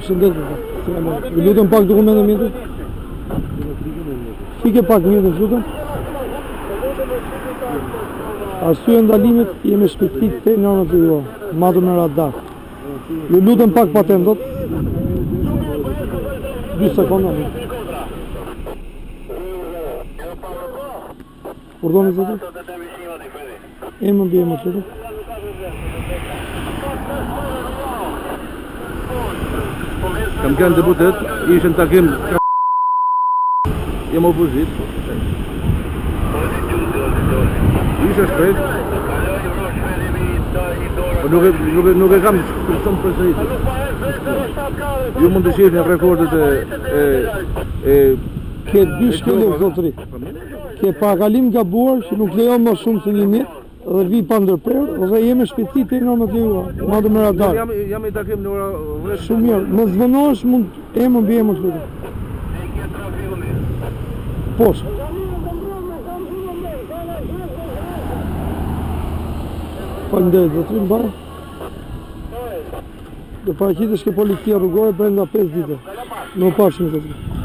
Shëndet, ju lutem pak dokumente mjetë? Fike pak mjetë, lutem? Arsye ndalimit jemi shpejtit te normat e juaj, madhur me radar. Ju lutem pak patentot. 2 sekonda. Urdhoni zoti? Emër mbi emër, lutem. Kam kanë debutet, ishën takim jem opozit. Isha shpejt. Nuk e kam shumë përsërit. Ju mund të shihni rekordet e Ke 2 shkelje zotëri. Ke pakalim gabuar që nuk lejon më shumë se 1 metë dhe vi pa ndërprerë dhe jemi shpejtësi te normat e juaj, madhur me radar. Jam i takim në ora Shumë mirë, më zvënohesh mund emër mbi emër lutem. Poshtë. Faleminderit zotëri, mbaj. Do paraqitesh ke policia rrugore brenda 5 ditë. Në pashim zotëri.